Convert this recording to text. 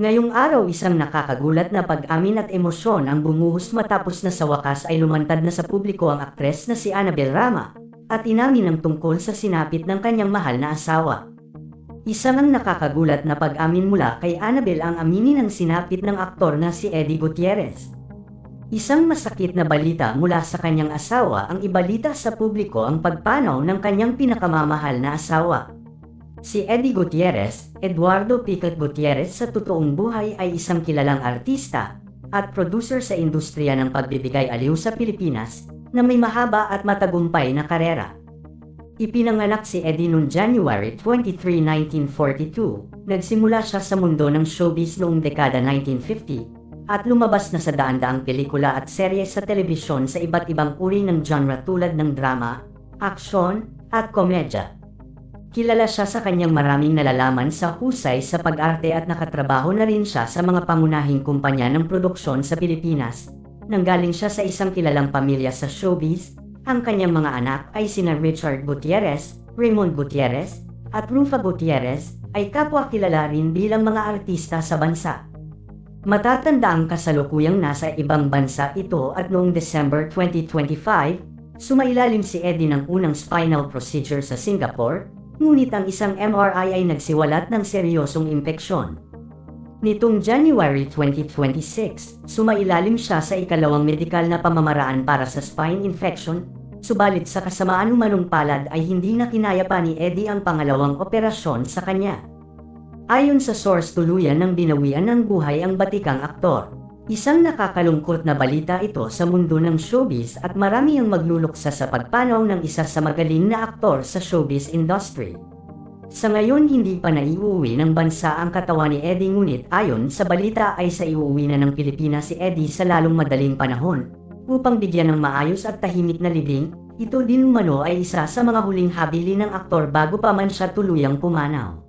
Ngayong araw isang nakakagulat na pag-amin at emosyon ang bumuhos matapos na sa wakas ay lumantad na sa publiko ang aktres na si Annabel Rama at inamin ang tungkol sa sinapit ng kanyang mahal na asawa. Isang ang nakakagulat na pag-amin mula kay Annabel ang aminin ang sinapit ng aktor na si Eddie Gutierrez. Isang masakit na balita mula sa kanyang asawa ang ibalita sa publiko ang pagpanaw ng kanyang pinakamamahal na asawa. Si Eddie Gutierrez, Eduardo Piquet Gutierrez sa totoong buhay ay isang kilalang artista at producer sa industriya ng pagbibigay aliw sa Pilipinas na may mahaba at matagumpay na karera. Ipinanganak si Eddie noong January 23, 1942. Nagsimula siya sa mundo ng showbiz noong dekada 1950 at lumabas na sa daan-daang pelikula at serye sa telebisyon sa iba't ibang uri ng genre tulad ng drama, aksyon, at komedya. Kilala siya sa kanyang maraming nalalaman sa husay sa pag-arte at nakatrabaho na rin siya sa mga pangunahing kumpanya ng produksyon sa Pilipinas. Nanggaling siya sa isang kilalang pamilya sa showbiz. Ang kanyang mga anak ay sina Richard Gutierrez, Raymond Gutierrez, at Rufa Gutierrez ay kapwa kilala rin bilang mga artista sa bansa. Matatanda ang kasalukuyang nasa ibang bansa ito at noong December 2025, sumailalim si Eddie ng unang spinal procedure sa Singapore. Ngunit ang isang MRI ay nagsiwalat ng seryosong impeksyon. Nitong January 2026, sumailalim siya sa ikalawang medikal na pamamaraan para sa spine infection, subalit sa kasamaan umanong palad ay hindi na kinaya pa ni Eddie ang pangalawang operasyon sa kanya. Ayon sa source, tuluyan ng binawian ng buhay ang batikang aktor. Isang nakakalungkot na balita ito sa mundo ng showbiz at marami ang magluluksa sa pagpanaw ng isa sa magaling na aktor sa showbiz industry. Sa ngayon hindi pa naiuwi ng bansa ang katawan ni Eddie, ngunit ayon sa balita ay sa iuwi na ng Pilipinas si Eddie sa lalong madaling panahon upang bigyan ng maayos at tahimik na libing. Ito din umano ay isa sa mga huling habili ng aktor bago pa man siya tuluyang pumanaw.